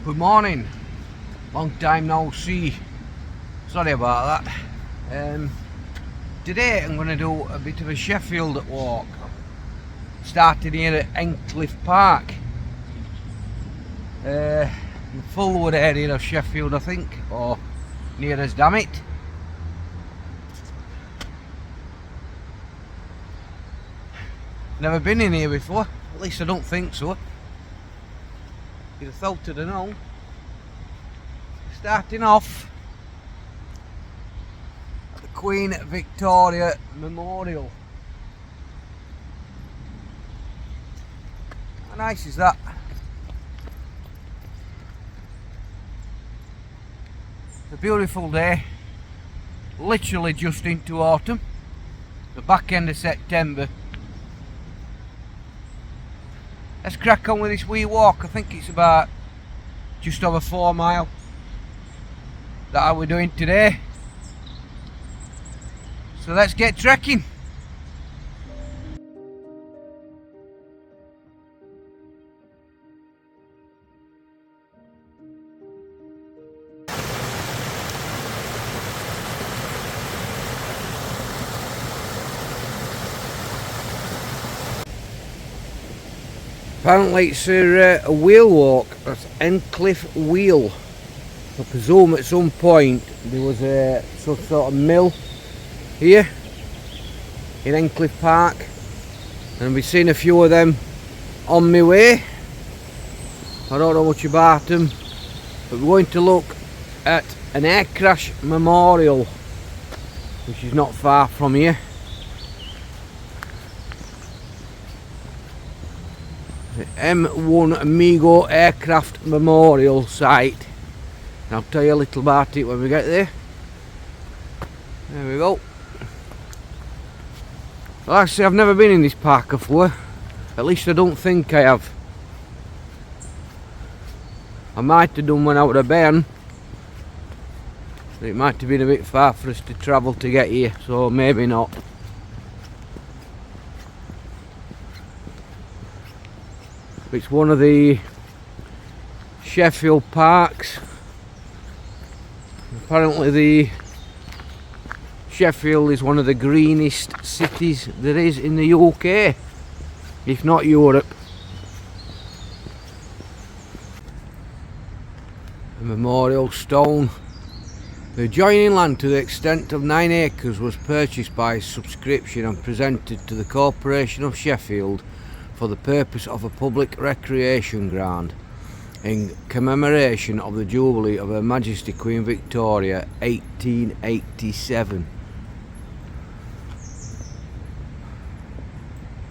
Good morning, long time no see. Sorry about that. Today I'm going to do a bit of a Sheffield walk, starting here at Endcliffe Park, the Fullwood area of Sheffield I think, or near as damn it. Never been in here before, at least I don't think so. You'd have thought I'd have known. Starting off at the Queen Victoria Memorial. How nice is that? It's a beautiful day, literally just into autumn, the back end of September. Let's crack on with this wee walk. I think it's about just over 4 miles that we're doing today. So let's get trekking. Apparently it's a wheel walk. That's Endcliffe Wheel. I presume at some point there was some sort of mill here in Endcliffe Park, and we've seen a few of them on my way. I don't know much about them, but we're going to look at an air crash memorial which is not far from here. The M1 Amigo Aircraft Memorial Site. I'll tell you a little about it when we get there. There we go. Well, actually, I've never been in this park before. At least I don't think I have. I might have done when out of Bern. It might have been a bit far for us to travel to get here, so maybe not. It's one of the Sheffield parks. Apparently the Sheffield is one of the greenest cities there is in the UK, if not Europe. A memorial stone. The adjoining land to the extent of 9 acres was purchased by subscription and presented to the Corporation of Sheffield for the purpose of a public recreation ground in commemoration of the Jubilee of Her Majesty Queen Victoria 1887.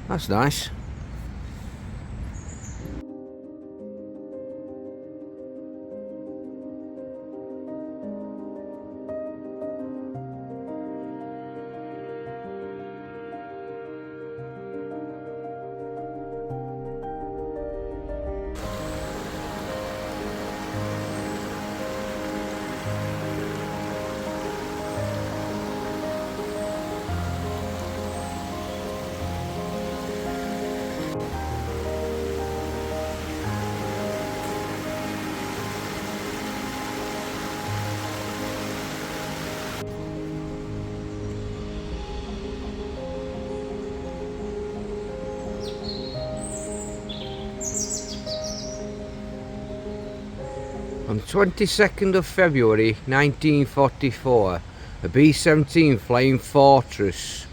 That's nice. On 22nd of February 1944, a B-17 Flying Fortress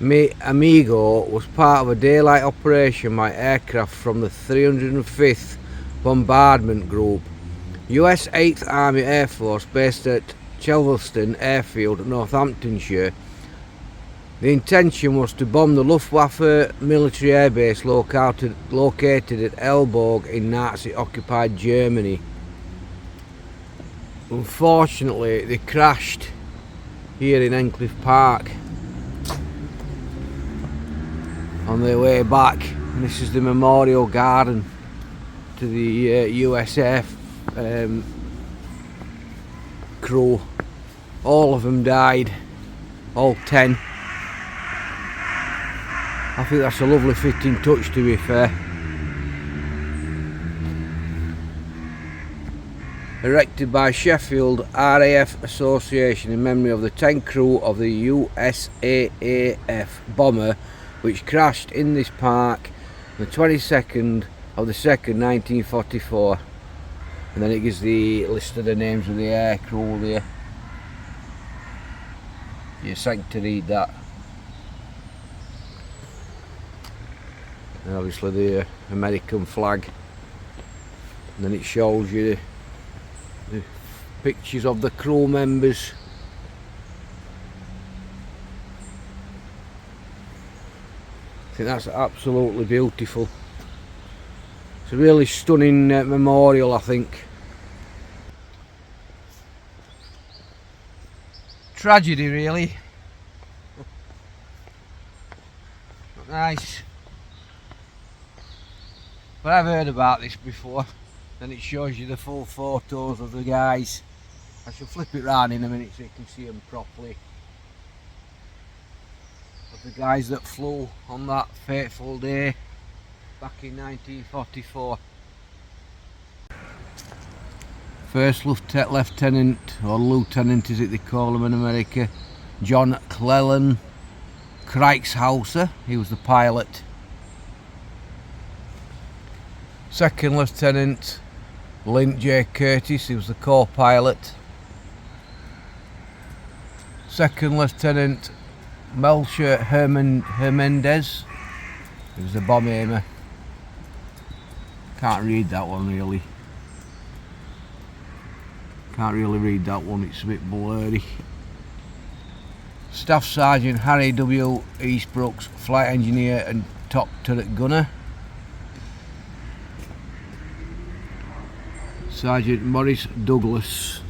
Amigo was part of a daylight operation by aircraft from the 305th Bombardment Group, US 8th Army Air Force based at Chelveston Airfield, Northamptonshire. The intention was to bomb the Luftwaffe military airbase located at Elborg in Nazi-occupied Germany. Unfortunately, they crashed here in Endcliffe Park on their way back. And this is the memorial garden to the USF crew. All of them died, all 10. I think that's a lovely fitting touch, to be fair. Erected by Sheffield RAF Association in memory of the 10 crew of the USAAF bomber which crashed in this park on the 22nd of the 2nd 1944. And then it gives the list of the names of the air crew there. You're sank to read that. And obviously the American flag. And then it shows you the pictures of the crew members. I think that's absolutely beautiful. It's a really stunning memorial, I think. Tragedy, really. Not nice. But I've heard about this before. Then it shows you the full photos of the guys. I shall flip it round in a minute so you can see them properly. Of the guys that flew on that fateful day back in 1944. First Lieutenant, or Lieutenant is it they call him in America, John Cleland Kreitzhauser, he was the pilot. Second Lieutenant Lynn J. Curtis, he was the co-pilot. Second Lieutenant Melcher Hernandez, he was the bomb aimer. Can't read that one really. Can't really read that one, it's a bit blurry. Staff Sergeant Harry W. Eastbrooks, flight engineer and top turret gunner. Sergeant Maurice Douglas.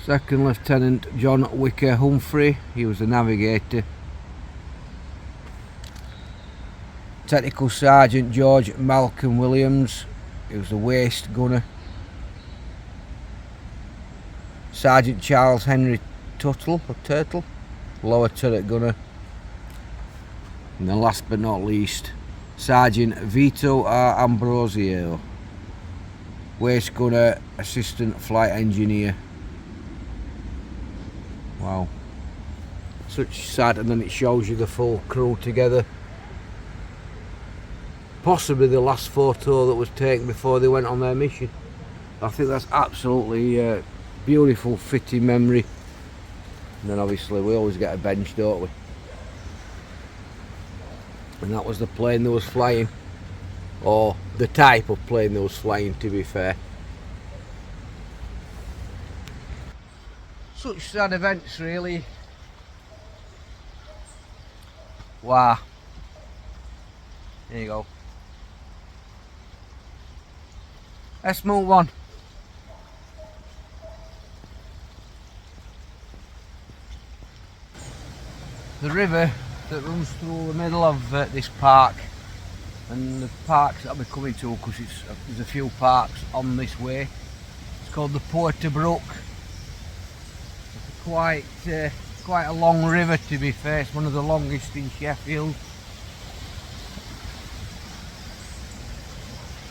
Second Lieutenant John Wicker Humphrey, he was the navigator. Technical Sergeant George Malcolm Williams, he was the waist gunner. Sergeant Charles Henry Turtle, lower turret gunner. And then last but not least, Sergeant Vito R. Ambrosio, waist gunner, assistant flight engineer. Wow. Such sad, and then it shows you the full crew together. Possibly the last photo that was taken before they went on their mission. I think that's absolutely beautiful, fitting memory. And then obviously we always get a bench, don't we? And that was the plane that was flying, or the type of plane that was flying, to be fair. Such sad events, really. Wow. There you go. Let's move on. The river that runs through the middle of this park, and the parks that I'll be coming to, because there's a few parks on this way. It's called the Porter Brook. It's quite a long river, to be fair. It's one of the longest in Sheffield.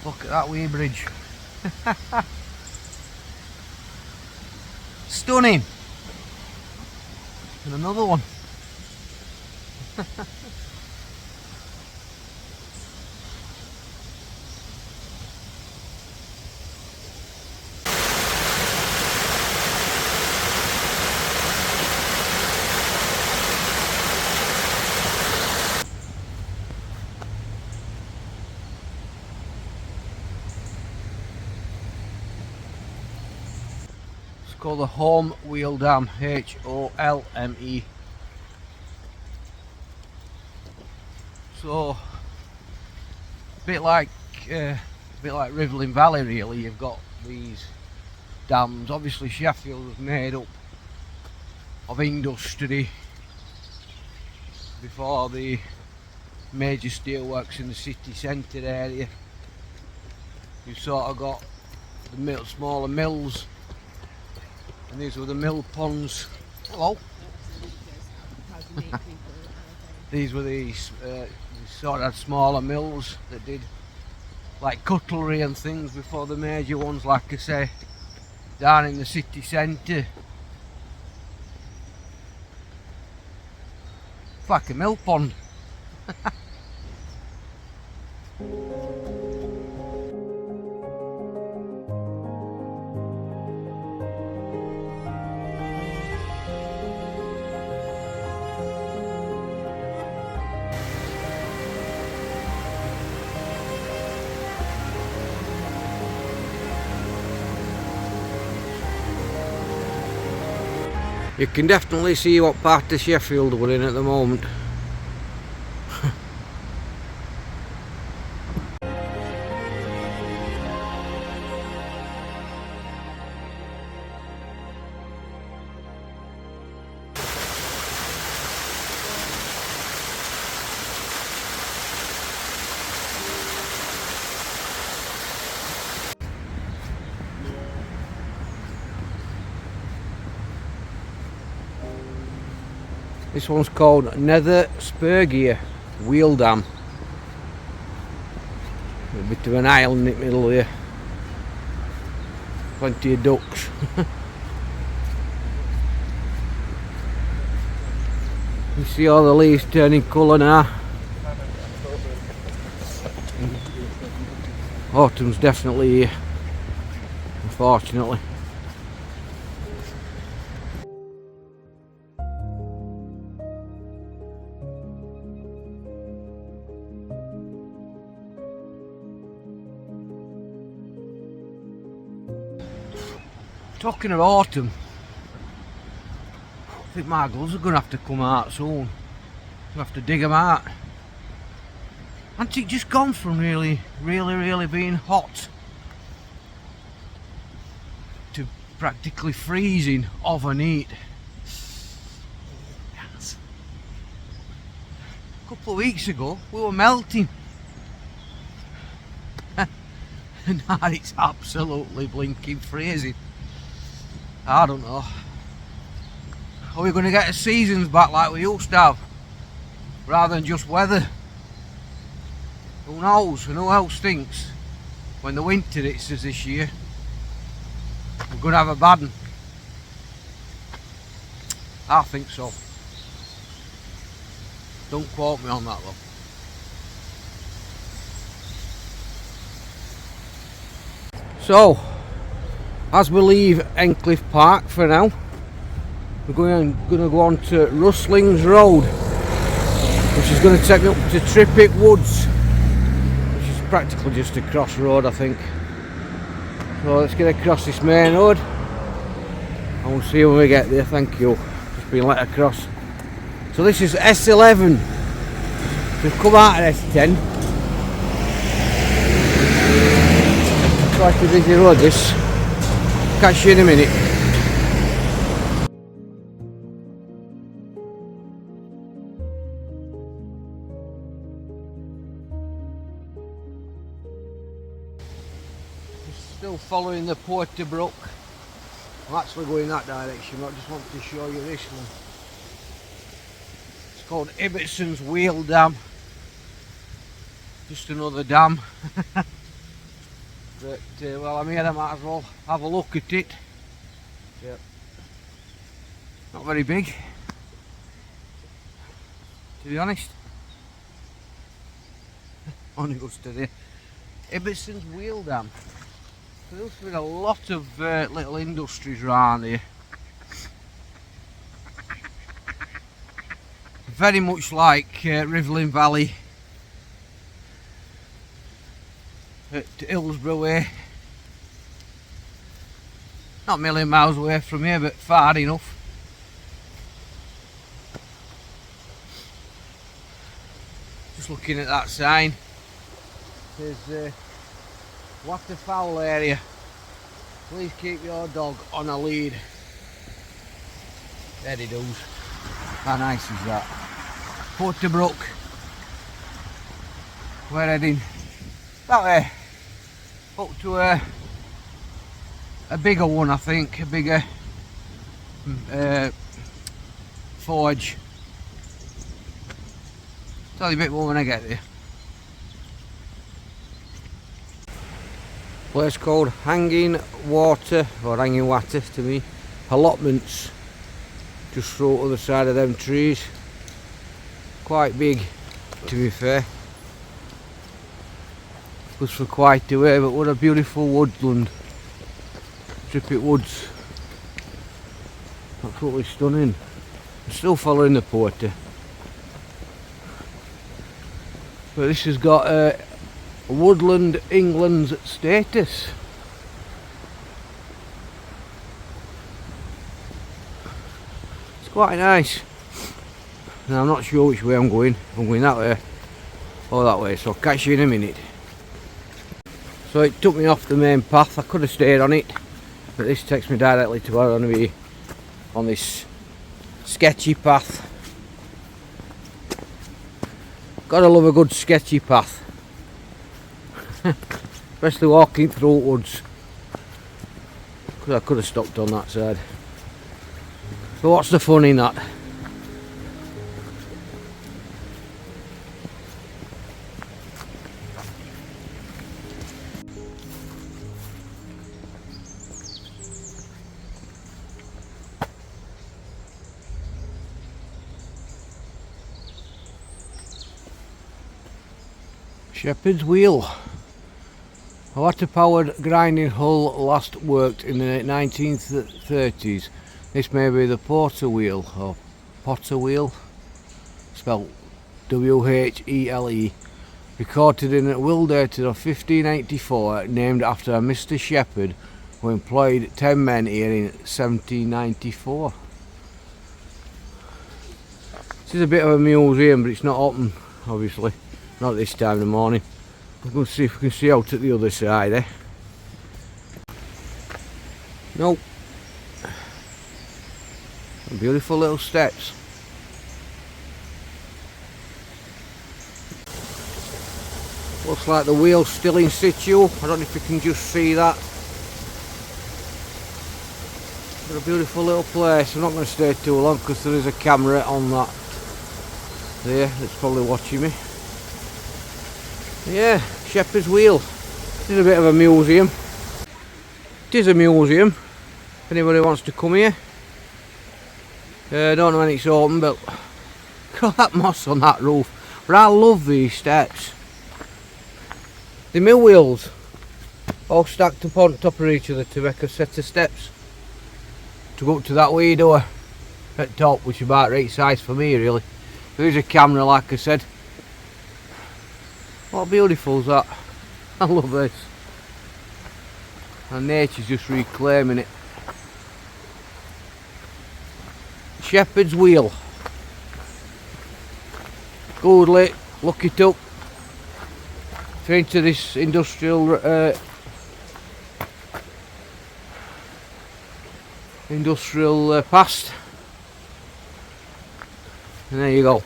Look at that wee bridge. Stunning. And another one. It's called the Home Wheel Dam, Holme. So, a bit like Rivelin Valley, really. You've got these dams. Obviously, Sheffield was made up of industry before the major steelworks in the city centre area. You sort of got the smaller mills And these were the mill ponds. Hello. These were these sort of smaller mills that did like cutlery and things before the major ones, like I say, down in the city centre. It's like a mill pond. You can definitely see what part of Sheffield we're in at the moment. This one's called Nether Spurgear Wheel Dam. A bit of an island in the middle here. Plenty of ducks. You see all the leaves turning colour now. Autumn's definitely here, unfortunately. Talking of autumn, I think my gloves are going to have to come out soon. I'll have to dig them out. Hasn't it just gone from really being hot to practically freezing oven heat? Yes. A couple of weeks ago we were melting. And now it's absolutely blinking freezing. I don't know. Are we going to get the seasons back like we used to have, rather than just weather? Who knows? And who else thinks when the winter hits us this year we're going to have a bad one? I think so. Don't quote me on that though. So, as we leave Endcliffe Park for now, we're going to go on to Rustlings Road, which is going to take me up to Trippitt Woods, which is practically just a cross road, I think. So let's get across this main road and we'll see when we get there. Thank you. Just been let across. So this is S11. We've come out of S10. Quite a busy road this. Catch you in a minute. Still following the Porter Brook. I'm actually going that direction, but I just wanted to show you this one. It's called Ibbetson's Wheel Dam. Just another dam. But well, I'm here, I might as well have a look at it. Yep. Not very big, to be honest. Only goes to there. Ibbetson's Wheel Dam. There used to be a lot of little industries around here. Very much like Rivelin Valley at Hillsborough Way. Not a million miles away from here, but far enough. Just looking at that sign. It says waterfowl area. Please keep your dog on a lead. There he does. How nice is that? Porter Brook. We're heading that way. Up to a bigger one, I think. A bigger forge. Tell you a bit more when I get there. Place called Hanging Water, or Hanging Water to me. Allotments just through the other side of them trees. Quite big, to be fair. Goes for quite a way, but what a beautiful woodland. Trippet woods. Absolutely stunning. I'm still following the porter. But this has got a Woodland England's status. It's quite nice. Now I'm not sure which way I'm going. I'm going that way or that way, so I'll catch you in a minute. So it took me off the main path. I could have stayed on it, but this takes me directly to where I'm going to be on this sketchy path. Gotta love a good sketchy path. Especially walking through woods. Because I could have stopped on that side. So what's the fun in that? Shepherd's Wheel. A water-powered grinding hull last worked in the 1930s. This may be the Porter Wheel, or Potter Wheel, spelled W-H-E-L-E, recorded in a will dated of 1584, named after a Mr. Shepherd, who employed 10 men here in 1794. This is a bit of a museum, but it's not open, obviously. Not this time in the morning. We're going to see if we can see out at the other side, eh? Nope. Beautiful little steps. Looks like the wheel's still in situ. I don't know if you can just see that. But a beautiful little place. I'm not going to stay too long because there is a camera on that there that's probably watching me. Yeah, Shepherd's Wheel. This is a bit of a museum. It is a museum, if anybody wants to come here. I don't know when it's open, but look at that moss on that roof. But I love these steps. The mill wheels all stacked up on top of each other to make a set of steps to go up to that wee door at top, which is about right size for me really. There's a camera, like I said. What beautiful is that? I love this. And nature's just reclaiming it. Shepherd's Wheel. Good, look it up. If you're into this industrial past. And there you go.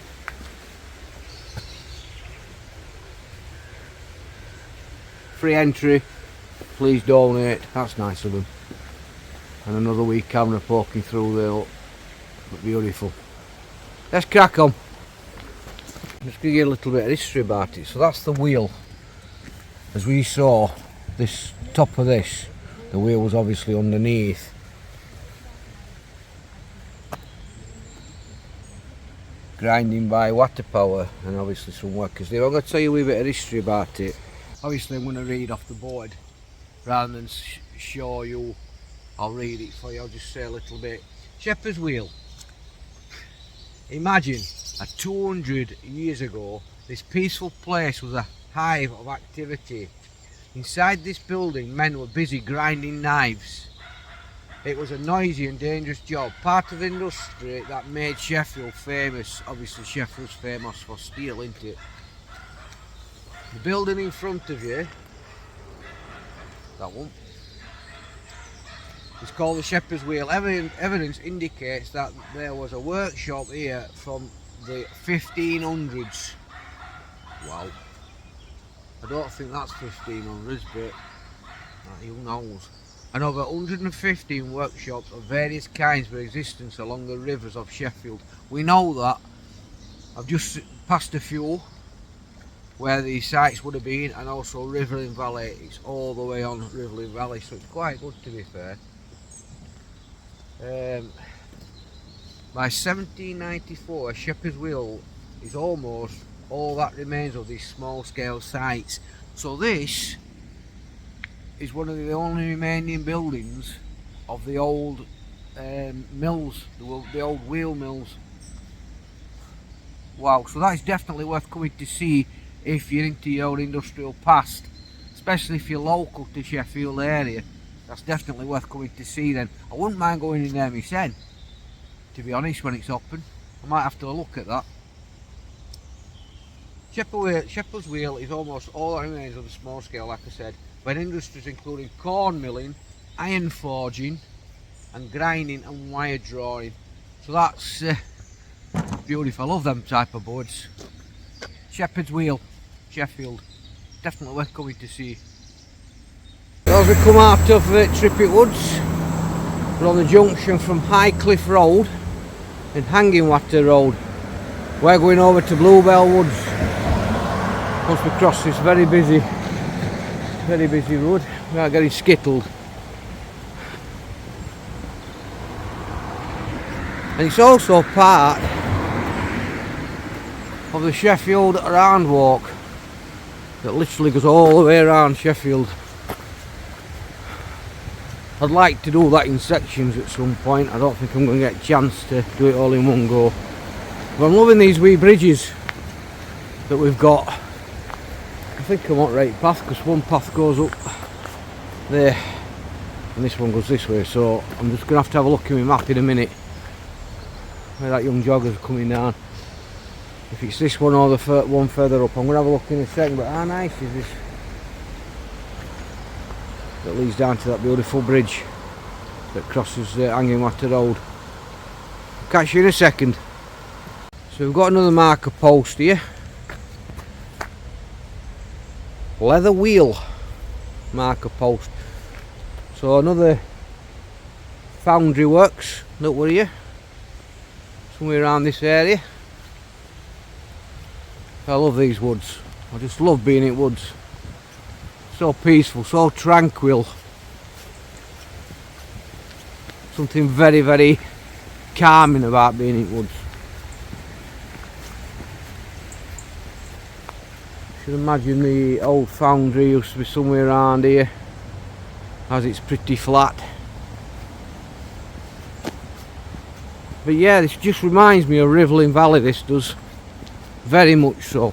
Free entry, please donate. That's nice of them. And another wee camera poking through there. Look beautiful. Let's crack on. Let's give you a little bit of history about it. So that's the wheel. As we saw, this top of this, the wheel was obviously underneath. Grinding by water power, and obviously some workers there. I'm going to tell you a wee bit of history about it. Obviously I'm going to read off the board rather than show you. I'll read it for you. I'll just say a little bit. Shepherd's Wheel. Imagine 200 years ago this peaceful place was a hive of activity. Inside this building men were busy grinding knives. It was a noisy and dangerous job, part of the industry that made Sheffield famous. Obviously Sheffield's famous for steel, isn't it? The building in front of you, that one, it's called the Shepherd's Wheel. Evidence indicates that there was a workshop here from the 1500s. Wow. I don't think that's 1500s, but who knows. and over 115 workshops of various kinds were existence along the rivers of Sheffield. We know that. I've just passed a few where these sites would have been, and also Riverlin Valley. It's all the way on Riverlin Valley, so it's quite good, to be fair. By 1794, Shepherd's Wheel is almost all that remains of these small scale sites. So this is one of the only remaining buildings of the old mills, the old wheel mills. Wow, so that's definitely worth coming to see if you're into your own industrial past, especially if you're local to Sheffield area. That's definitely worth coming to see then. I wouldn't mind going in there myself, to be honest, when it's open. I might have to look at that. Shepherd's Wheel is almost all that remains of the small scale, like I said, when industries including corn milling, iron forging and grinding and wire drawing. So that's beautiful. I love them type of boards. Shepherd's Wheel, Sheffield, definitely worth coming to see. As we come out of Trippet Woods, we're on the junction from Highcliffe Road and Hanging Water Road. We're going over to Bluebell Woods. Once we cross this very busy road, we are getting skittled. And it's also part of the Sheffield Round Walk that literally goes all the way around Sheffield. I'd like to do that in sections at some point. I don't think I'm going to get a chance to do it all in one go. But I'm loving these wee bridges that we've got. I think I'm on the right path, because one path goes up there and this one goes this way, so I'm just going to have a look at my map in a minute where that young jogger's coming down. If it's this one or the one further up, I'm going to have a look in a second. But how nice is this? That leads down to that beautiful bridge that crosses Hanging Water Road. I'll catch you in a second. So we've got another marker post here. Leather wheel marker post. So another foundry works that were here, somewhere around this area. I love these woods. I just love being in woods. So peaceful, so tranquil. Something very, very calming about being in woods. I should imagine the old foundry used to be somewhere around here, as it's pretty flat. But yeah, this just reminds me of Riverlin Valley, this does. Very much so.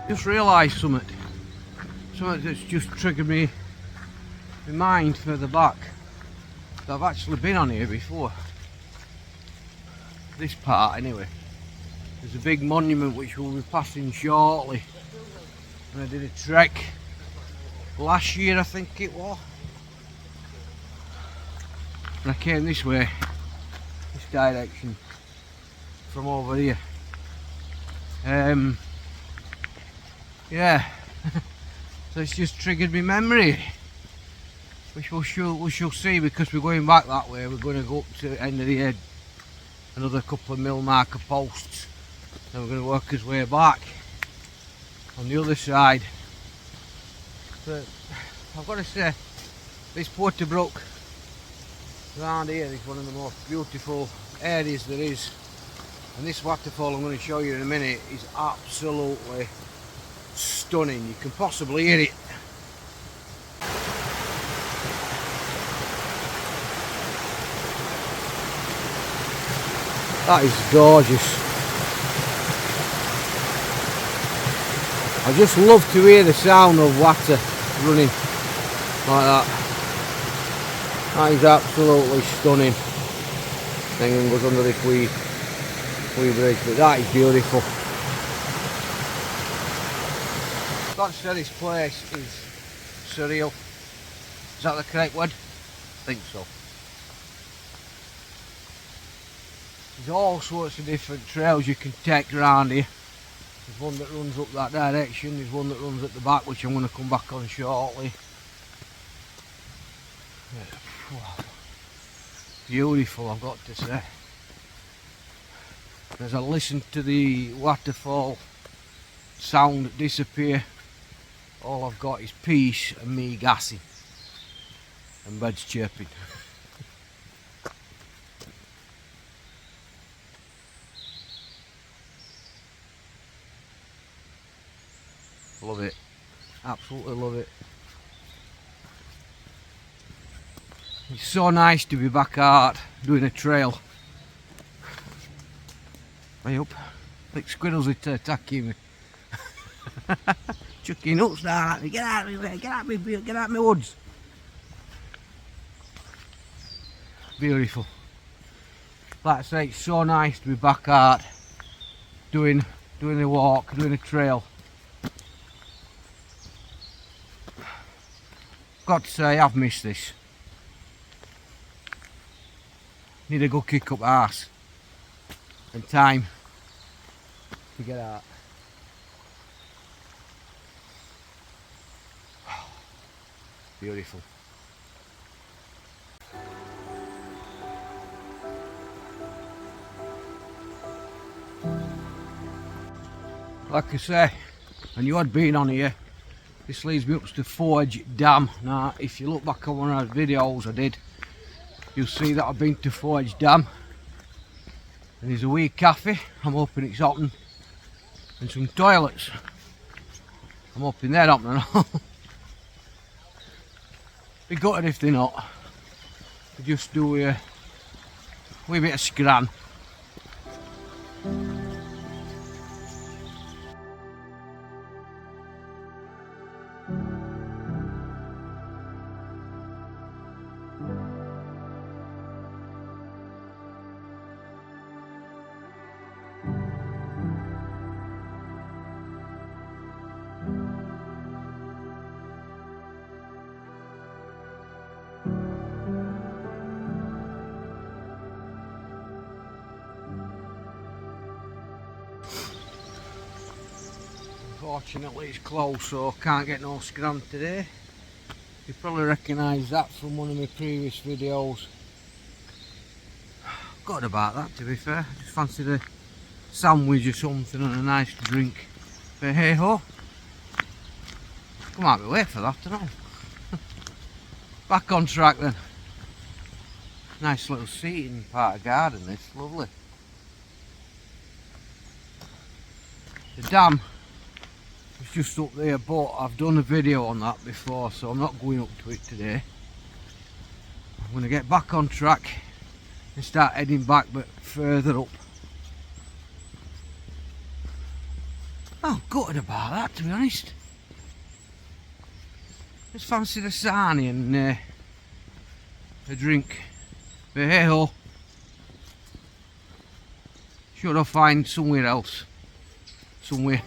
Just realised something that's just triggered me my mind further back, that I've actually been on here before. This part anyway. There's a big monument which we'll be passing shortly, and I did a trek last year, I think it was, and I came this way, this direction, from over here. Yeah, it's So it's just triggered my memory. Which we shall see, because we're going back that way. We're going to go up to the end of the head, another couple of mil marker posts, then we're going to work his way back on the other side. But I've got to say, this Porterbrook around here is one of the most beautiful areas there is, and this waterfall I'm going to show you in a minute is absolutely stunning. You can possibly hear it. That is gorgeous. I just love to hear the sound of water running like that. That is absolutely stunning. Then it goes under this wee bridge, but that is beautiful. I've got to say, this place is surreal. Is that the correct word? I think so. There's all sorts of different trails you can take around here. There's one that runs up that direction, there's one that runs at the back, which I'm going to come back on shortly. Beautiful, I've got to say. As I listen to the waterfall sound disappear, all I've got is peace and me gassing and birds chirping. Love it, absolutely love it. It's so nice to be back out doing a trail. Way up, like squirrels are attacking me. Chucking nuts down at me, get out of me, get out of me, get out of my woods. Beautiful. Like I say, it's so nice to be back out doing a walk, doing a trail. Got to say, I've missed this. Need a good kick up arse and time to get out. Beautiful. Like I say, and you had been on here, this leads me up to Forge Dam. Now, if you look back on one of those videos I did, you'll see that I've been to Forge Dam. And there's a wee cafe, I'm hoping it's open, and some toilets. I'm hoping they're open and all. Be gutted if they're not. We just do a wee bit of scran. Unfortunately it's closed, so can't get no scran today. You probably recognise that from one of my previous videos. Forgot about that, to be fair. Just fancied a sandwich or something and a nice drink. But hey ho, come out of my way for that, I don't know. Back on track then. Nice little seating part of the garden, this, lovely. The dam is just up there, but I've done a video on that before, so I'm not going up to it today. I'm going to get back on track and start heading back, but further up. I'm gutted about that, to be honest. Just fancied a sarnie and a drink. But hey ho, should I find somewhere else? Somewhere.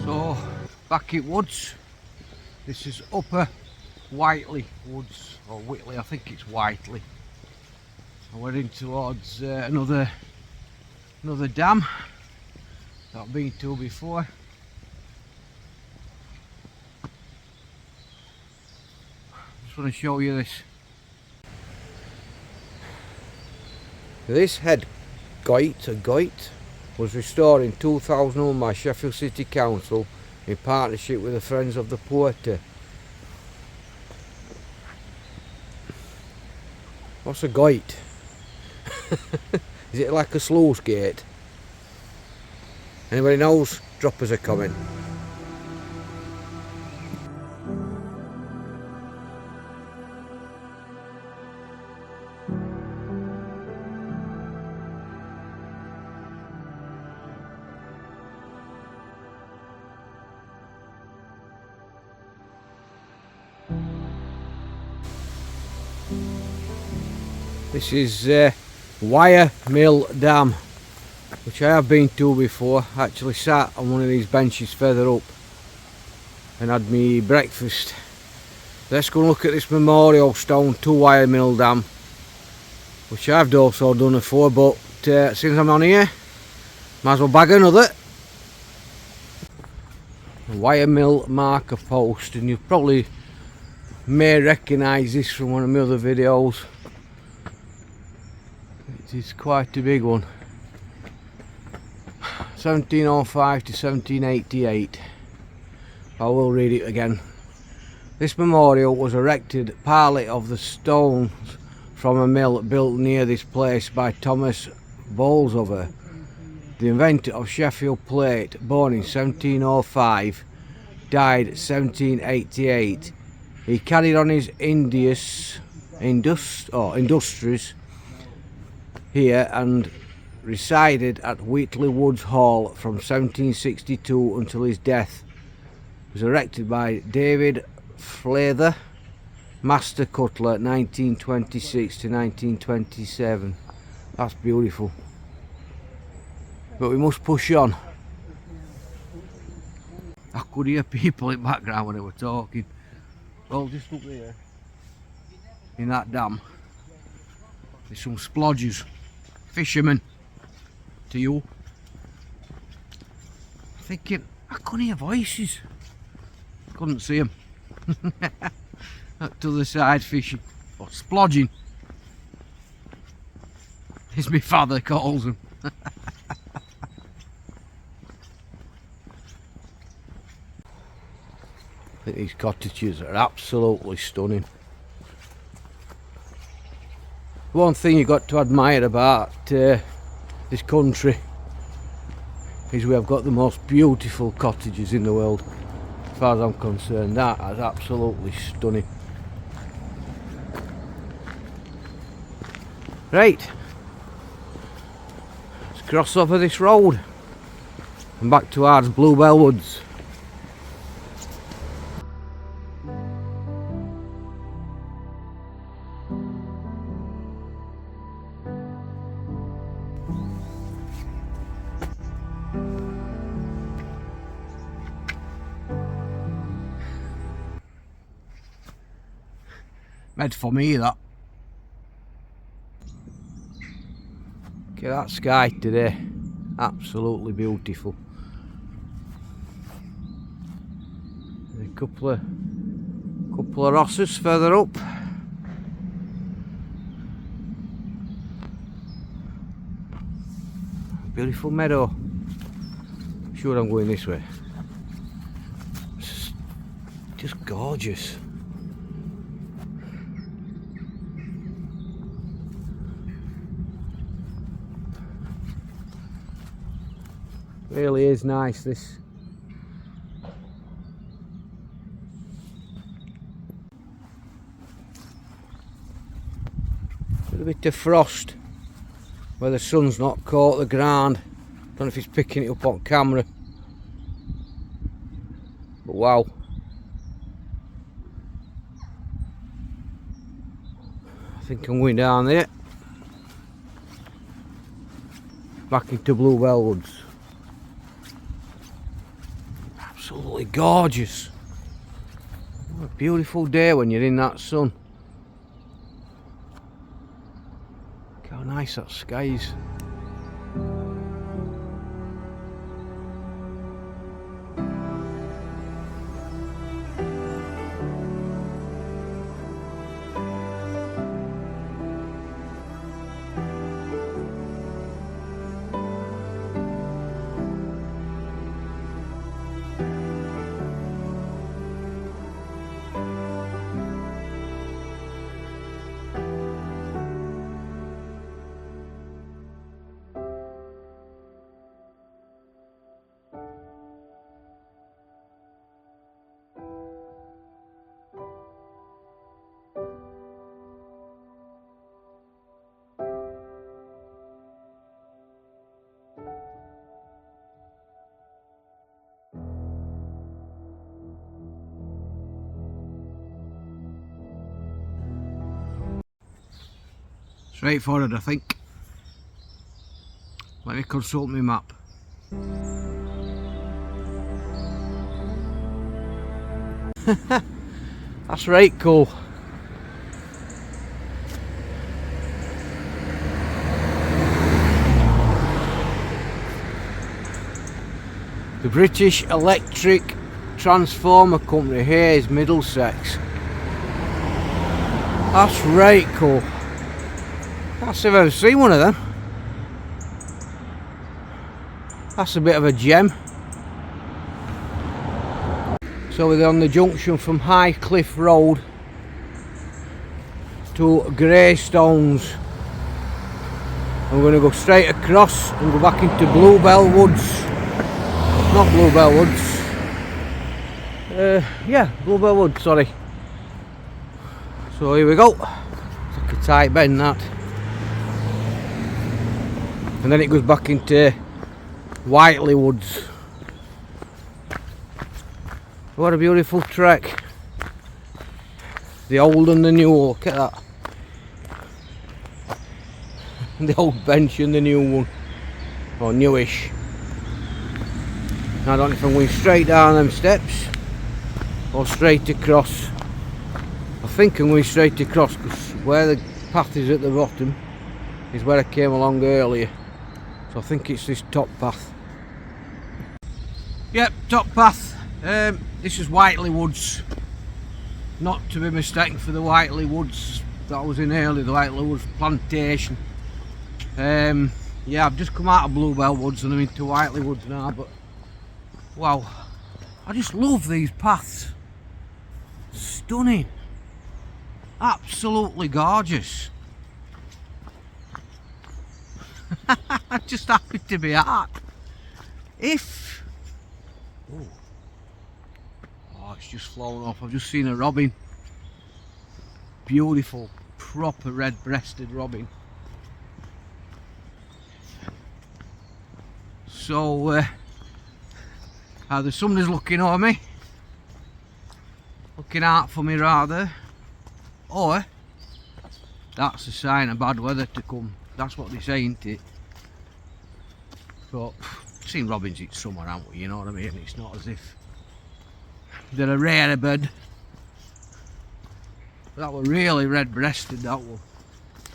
So back in woods. This is Upper Whiteley Woods, or Whitley, I think it's Whiteley. And we're in towards another dam that I've been to before. Just want to show you this. This head goit was restored in 2001 by Sheffield City Council in partnership with the Friends of the Porter. What's a goit? Is it like a sluice gate? Anybody knows? Drop us a comment. This is Wire Mill Dam, which I have been to before. I actually sat on one of these benches further up and had me breakfast. Let's go and look at this memorial stone to Wire Mill Dam, which I've also done before, but since I'm on here, might as well bag another. Wire Mill marker post, and you probably may recognise this from one of my other videos. It is quite a big one. 1705 to 1788. I will read it again. This memorial was erected partly of the stones from a mill built near this place by Thomas Bolsover, the inventor of Sheffield plate, born in 1705, died 1788. He carried on his industries here and resided at Wheatley Woods Hall from 1762 until his death. It was erected by David Flather, Master Cutler, 1926 to 1927. That's beautiful. But we must push on. I could hear people in the background when they were talking. Well, just up there, in that dam, there's some splodgers. Fishermen, to you. Thinking, I couldn't hear voices. Couldn't see them. Up to the side fishing, or splodging, as my father calls them. I think these cottages are absolutely stunning. One thing you've got to admire about this country is we have got the most beautiful cottages in the world. As far as I'm concerned, that is absolutely stunning. Right, let's cross over this road and back towards Bluebell Woods. Made for me, that. Okay, that sky today, absolutely beautiful. And a couple of rosses further up. Beautiful meadow. Sure, I'm going this way. It's just gorgeous. Really is nice, this. A little bit of frost where the sun's not caught the ground. Don't know if it's picking it up on camera, but wow. I think I'm going down there, back into Bluebell Woods. Absolutely gorgeous. What a beautiful day when you're in that sun. Look how nice that sky is. Straightforward, I think. Let me consult my map. That's right cool. The British Electric Transformer Company, Hayes, Middlesex. That's right cool. Can't say I've ever seen one of them. That's a bit of a gem. So we're on the junction from Endcliffe Road to Greystones. And we're going to go straight across and go back into Bluebell Woods. Not Bluebell Woods. Yeah, Bluebell Woods, sorry. So here we go. It's like a tight bend that. And then it goes back into Whiteley Woods. What a beautiful trek. The old and the new, look at that. The old bench and the new one. Or newish. Now I don't know if I'm going straight down them steps or straight across. I think I'm going straight across because where the path is at the bottom is where I came along earlier. So I think it's this top path. Yep, top path. This is Whiteley Woods. Not to be mistaken for the Whiteley Woods that I was in earlier, the Whiteley Woods plantation. Yeah, I've just come out of Bluebell Woods and I'm into Whiteley Woods now, but wow, I just love these paths. Stunning. Absolutely gorgeous. I'm just happy to be out. If... Oh, it's just flown off. I've just seen a robin. Beautiful, proper red-breasted robin. So, either somebody's looking over me, looking out for me rather, or that's a sign of bad weather to come. That's what they say, ain't it? But I've seen robins eat summer, haven't we? You know what I mean? It's not as if they're a rare bird. That were really red-breasted, that one.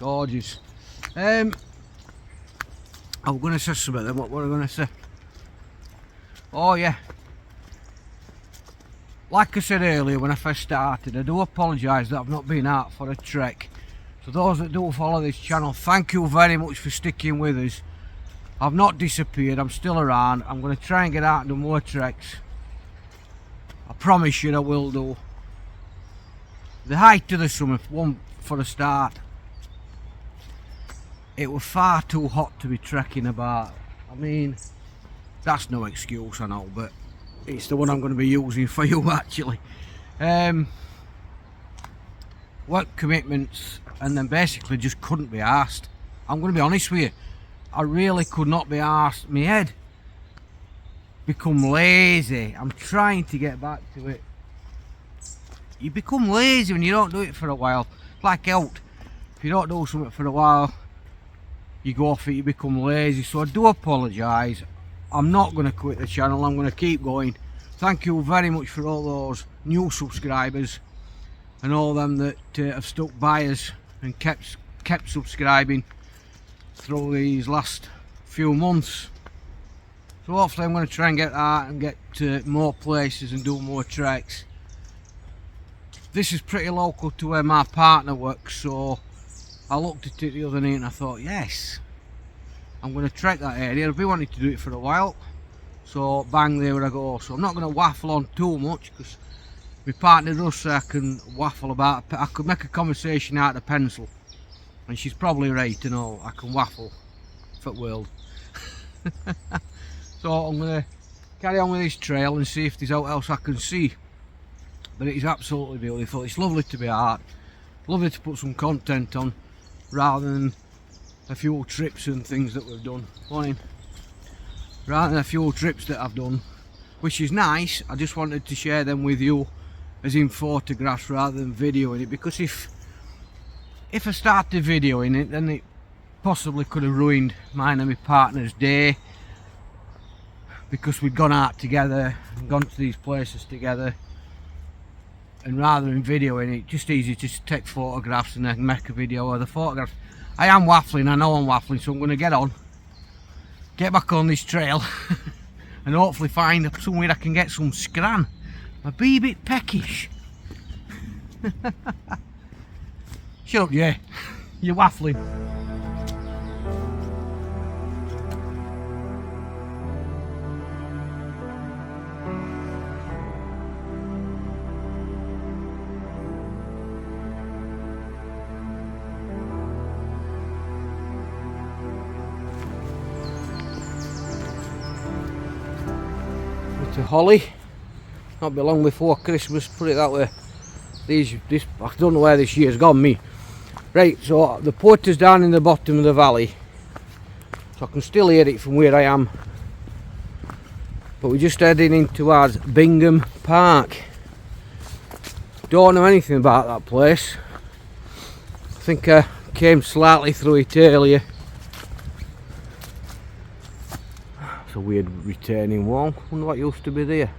Gorgeous. I was going to say something then. What were I going to say? Oh yeah. Like I said earlier when I first started, I do apologise that I've not been out for a trek. So those that do follow this channel, thank you very much for sticking with us. I've not disappeared, I'm still around. I'm going to try and get out and do more treks. I promise you I will do. The height of the summer, one for a start, it was far too hot to be trekking about. I mean, that's no excuse, I know, but it's the one I'm going to be using for you actually. Work commitments, and then basically just couldn't be asked. I'm going to be honest with you, I really could not be asked. My head become lazy. I'm trying to get back to it. You become lazy when you don't do it for a while. It's like health. If you don't do something for a while, you go off it, you become lazy. So I do apologise. I'm not going to quit the channel. I'm going to keep going thank you very much for all those new subscribers and all them that have stuck by us and kept subscribing through these last few months. So hopefully I'm going to try and get that and get to more places and do more treks. This is pretty local to where my partner works, so I looked at it the other night and I thought, yes, I'm going to trek that area. I've been wanting to do it for a while, so bang, there I go. So I'm not going to waffle on too much, because my partner does say I can waffle about, I could make a conversation out of a pencil, and she's probably right and all. I can waffle for the world. So I'm going to carry on with this trail and see if there's out else I can see. But it is absolutely beautiful. It's lovely to be out, lovely to put some content on rather than a few trips and things that we've done. Morning. Rather than a few trips that I've done, which is nice. I just wanted to share them with you as in photographs rather than videoing it, because if I started videoing it, then it possibly could have ruined mine and my partner's day, because we'd gone out together and gone to these places together, and rather than videoing it, just easy to just take photographs and then make a video of the photographs. I am waffling, I know I'm waffling, so I'm going to get back on this trail and hopefully find somewhere I can get some scran. I be a bit peckish. Shut up, Jay. You're waffling. To Holly, not be long before Christmas, put it that way. This I don't know where this year's gone, me. Right, so the port is down in the bottom of the valley, so I can still hear it from where I am, but we're just heading in towards Bingham Park. Don't know anything about that place. I think I came slightly through it earlier. It's a weird retaining wall. Wonder what used to be there.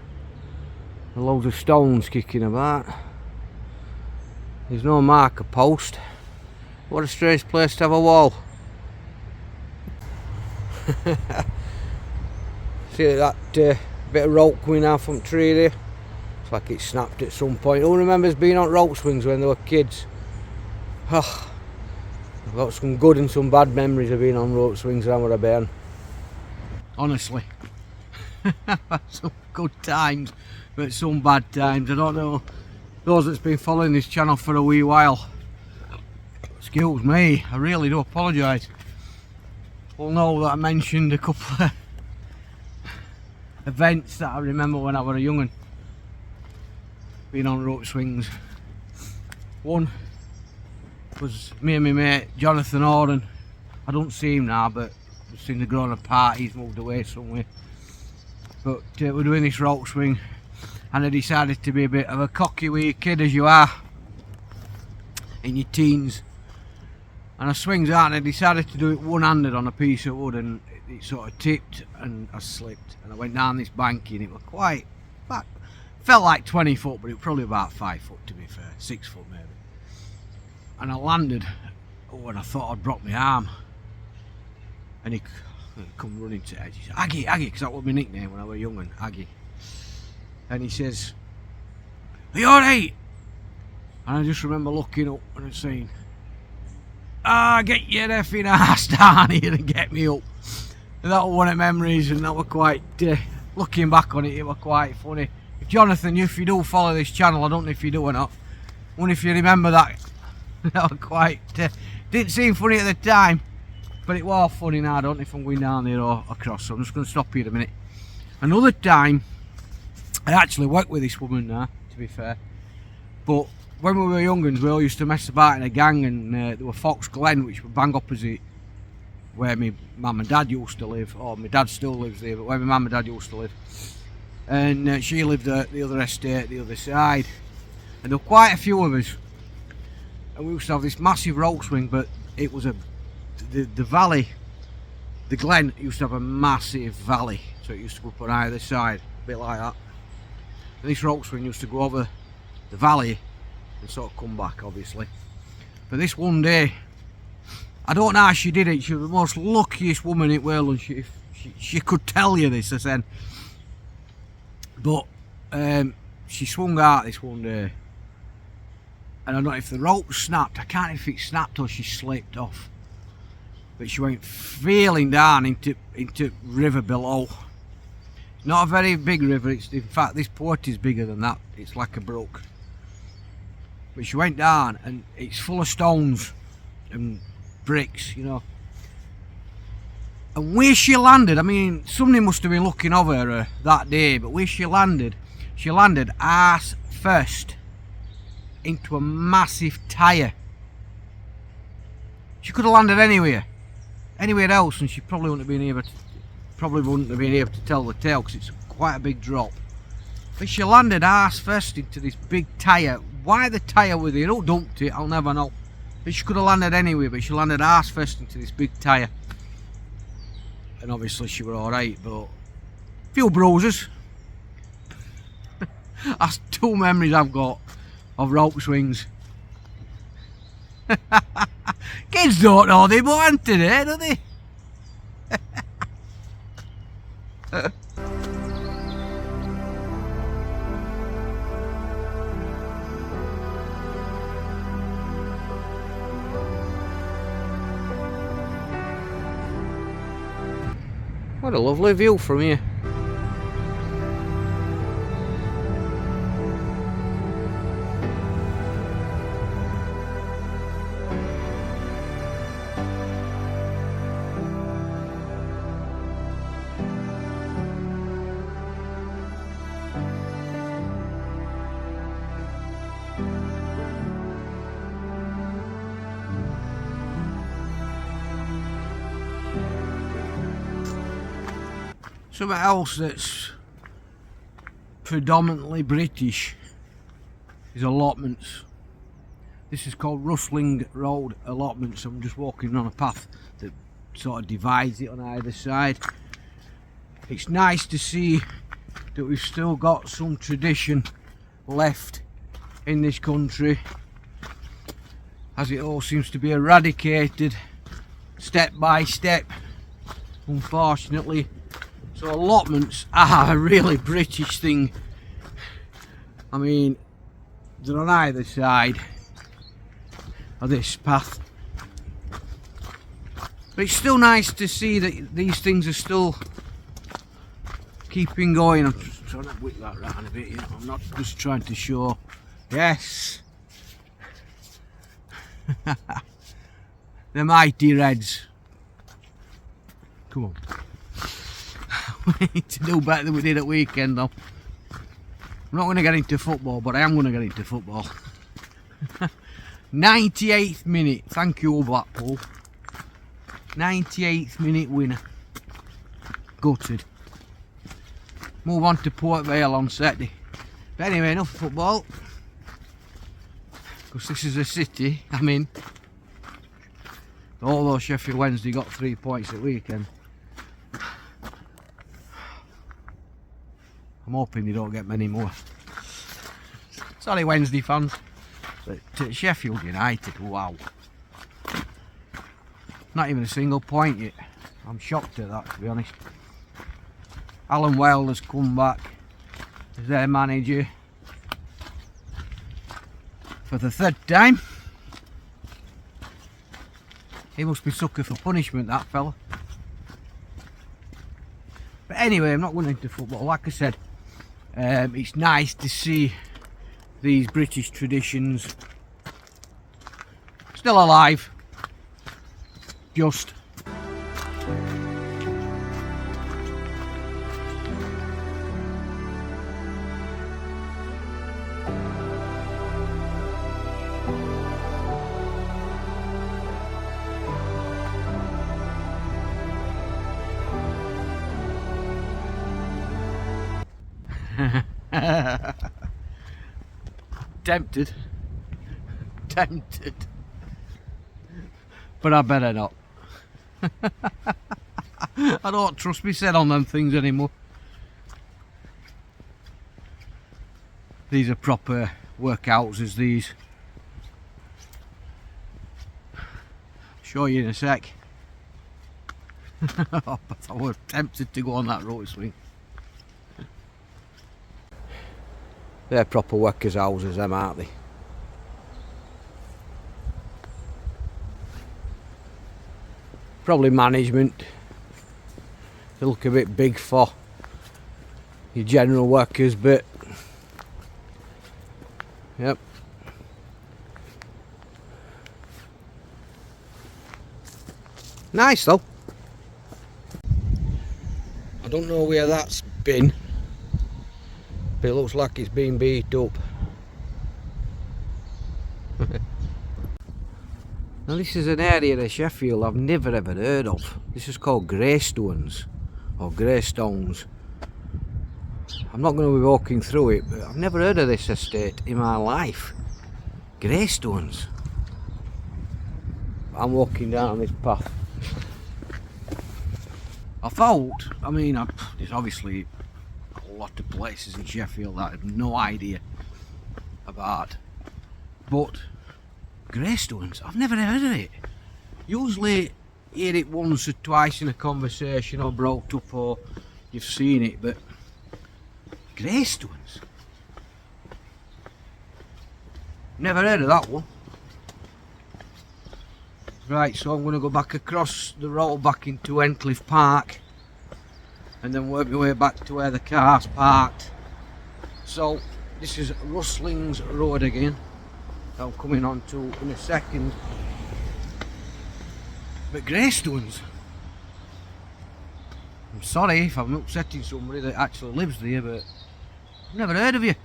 Loads of stones kicking about. There's no marker post. What a strange place to have a wall. See that bit of rope coming out from the tree there? It's like it snapped at some point. Who remembers being on rope swings when they were kids? Oh, I've got some good and some bad memories of being on rope swings around where I've been. Honestly. Some good times, but some bad times. I don't know, those that's been following this channel for a wee while, excuse me, I really do apologise, will know that I mentioned a couple of events that I remember when I was a young'un, being on rope swings. One was me and my mate Jonathan Oren. I don't see him now, but we've seen the grown apart, he's moved away somewhere. But we're doing this rope swing, and I decided to be a bit of a cocky wee kid, as you are in your teens, and I swings out and I decided to do it one-handed on a piece of wood, and it sort of tipped and I slipped and I went down this banky, and it was quite, felt like 20 foot, but it was probably about 5 foot to be fair, 6 foot maybe, and I landed, and I thought I'd broke my arm, and he come running to the edge. He said, Aggie, Aggie, because that was my nickname when I was young, Aggie. And he says, are you alright? And I just remember looking up and saying, get your effing ass down here and get me up. And that was one of the memories, and that was quite, looking back on it, it was quite funny. If Jonathan, if you do follow this channel, I don't know if you do or not, I wonder if you remember that. That was quite, didn't seem funny at the time, but it was funny now. I don't know if I'm going down there or across, so I'm just going to stop here a minute. Another time, I actually worked with this woman now, to be fair, but when we were young'uns, we all used to mess about in a gang, and there were Fox Glen, which was bang opposite where my mum and dad used to live, or my dad still lives there, but where my mum and dad used to live. And she lived at the other estate, the other side, and there were quite a few of us, and we used to have this massive rope swing, but it was the valley, the glen used to have a massive valley, so it used to go up on either side, a bit like that. And this rope swing used to go over the valley and sort of come back, obviously. But this one day, I don't know how she did it. She was the most luckiest woman in the world, and she could tell you this, I said. But she swung out this one day, and I don't know if the rope snapped. I can't know if it snapped or she slipped off. But she went feeling down into river below. Not a very big river. In fact, this port is bigger than that. It's like a brook. But she went down, and it's full of stones and bricks, you know. And where she landed, I mean, somebody must have been looking over her that day, but where she landed arse first into a massive tyre. She could have landed anywhere else, and she probably wouldn't have been able to tell the tale, because it's quite a big drop. But she landed arse first into this big tyre. Why the tyre with it? Who dumped it? I'll never know. But she could have landed anywhere, but she landed arse first into this big tyre. And obviously she were alright, but a few bruises. That's two memories I've got of rope swings. Kids don't know they weren't today, do they? What a lovely view from here. Something else that's predominantly British is allotments. This is called Rustling Road allotments. I'm just walking on a path that sort of divides it on either side. It's nice to see that we've still got some tradition left in this country, as it all seems to be eradicated step by step, unfortunately. So allotments are a really British thing. I mean, they're on either side of this path. But it's still nice to see that these things are still keeping going. I'm just trying to whip that round a bit, you know. I'm not just trying to show. Yes. The mighty Reds. Come on. We need to do better than we did at weekend, though. I'm not going to get into football, but I am going to get into football. 98th minute. Thank you, Blackpool. 98th minute winner. Gutted. Move on to Port Vale on Saturday. But anyway, enough football. Because this is a city I'm in. Although Sheffield Wednesday got 3 points at weekend. I'm hoping they don't get many more. Sorry, Wednesday fans. But Sheffield United, wow. Not even a single point yet. I'm shocked at that, to be honest. Alan Wilder's come back as their manager for the third time. He must be sucker for punishment, that fella. But anyway, I'm not going into football. Like I said, it's nice to see these British traditions still alive. Just. Tempted, but I better not. I don't trust myself on them things anymore. These are proper workhouses, these. Show you in a sec. But I was tempted to go on that road swing. They're proper workers' houses, them, aren't they? Probably management. They look a bit big for your general workers, but yep. Nice though. I don't know where that's been, but it looks like it's been beat up. Now this is an area of Sheffield I've never ever heard of. This is called Greystones, or Greystones. I'm not going to be walking through it, but I've never heard of this estate in my life. Greystones. I'm walking down this path. I thought, I mean, there's obviously a lot of places in Sheffield that I have no idea about, but Greystones, I've never heard of it. Usually hear it once or twice in a conversation or brought up, or you've seen it, but Greystones, never heard of that one. Right, so I'm going to go back across the road back into Endcliffe Park and then work my way back to where the car's parked. So this is Rustlings Road again, that I'm coming on to in a second. But Greystones, I'm sorry if I'm upsetting somebody that actually lives there, but I've never heard of you.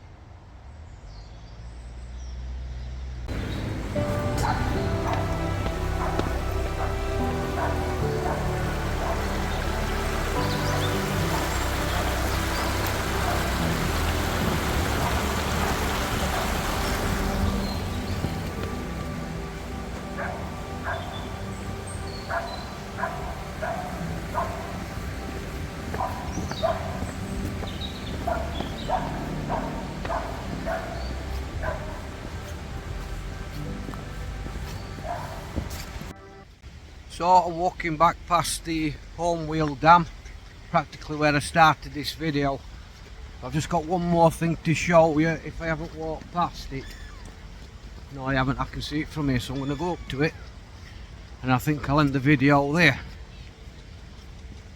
So I'm walking back past the Home Wheel Dam, practically where I started this video. I've just got one more thing to show you if I haven't walked past it. No, I haven't, I can see it from here, so I'm going to go up to it and I think I'll end the video there.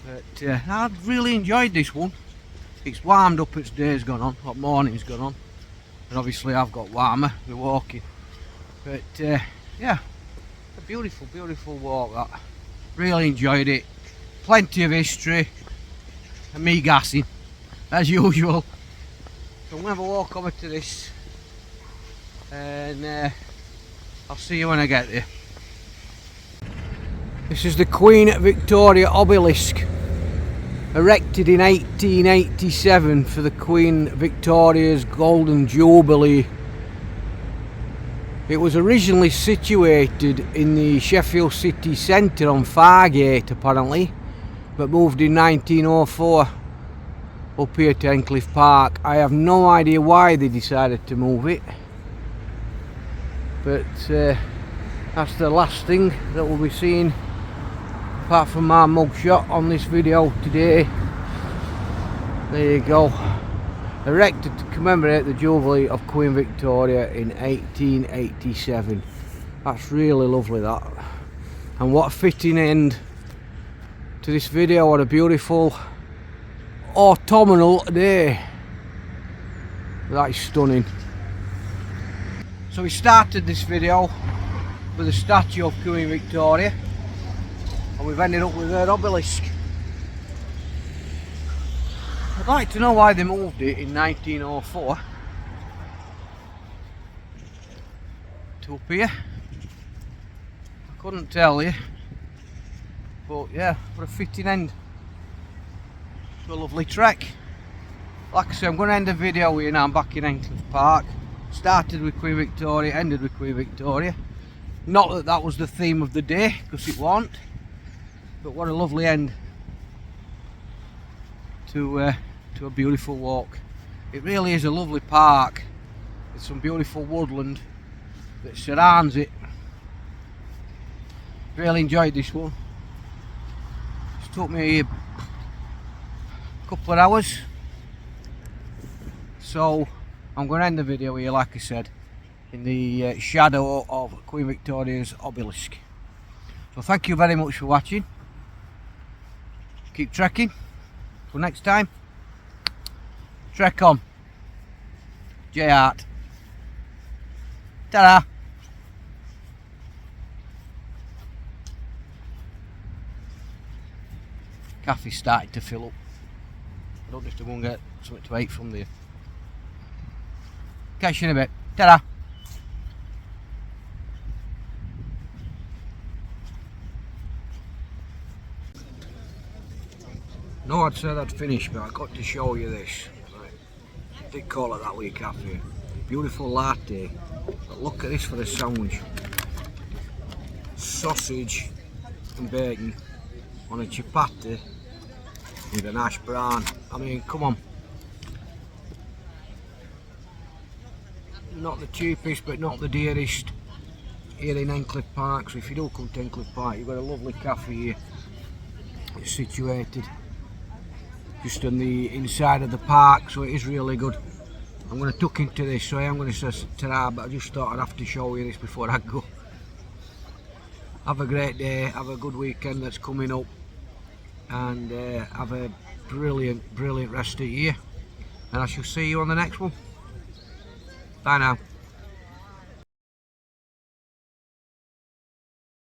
But I've really enjoyed this one. It's warmed up as day's gone on, or morning's gone on, and obviously I've got warmer with walking. But yeah, a beautiful, beautiful walk that. Really enjoyed it. Plenty of history and me gassing as usual. So I'm going to have a walk over to this and I'll see you when I get there. This is the Queen Victoria obelisk, erected in 1887 for the Queen Victoria's Golden Jubilee. It was originally situated in the Sheffield city centre on Fargate apparently, but moved in 1904 up here to Endcliffe Park. I have no idea why they decided to move it, but that's the last thing that we'll be seeing apart from my mugshot on this video today. There you go. Erected to commemorate the Jubilee of Queen Victoria in 1887. That's really lovely, that. And what a fitting end to this video on a beautiful autumnal day. That is stunning. So we started this video with a statue of Queen Victoria and we've ended up with her obelisk. I'd like to know why they moved it in 1904 to up here. I couldn't tell you, but yeah, what a fitting end to a lovely trek. Like I say, I'm going to end the video here now. I'm back in Endcliffe Park. Started with Queen Victoria, ended with Queen Victoria. Not that that was the theme of the day, because it wasn't, but what a lovely end to a beautiful walk. It really is a lovely park. with some beautiful woodland that surrounds it. Really enjoyed this one. It took me a couple of hours, so I'm going to end the video here, like I said, in the shadow of Queen Victoria's obelisk. So thank you very much for watching. Keep trekking. Till next time, trek on. J-Art. Ta-da! Caffee's starting to fill up. I don't know if they won't get something to eat from there. Catch you in a bit. Ta-da! No, I'd said I'd finished, but I got to show you this. Right. I did call it that wee cafe. Beautiful latte. But look at this for the sandwich. Sausage and bacon on a chapati with an hash brown. I mean, come on. Not the cheapest, but not the dearest here in Endcliffe Park. So if you do come to Endcliffe Park, you've got a lovely cafe here. It's situated just on the inside of the park, so it is really good. I'm going to tuck into this, so I am going to say ta-ra, but I just thought I'd have to show you this before I go. Have a great day, have a good weekend that's coming up, and have a brilliant rest of the year, and I shall see you on the next one. Bye now.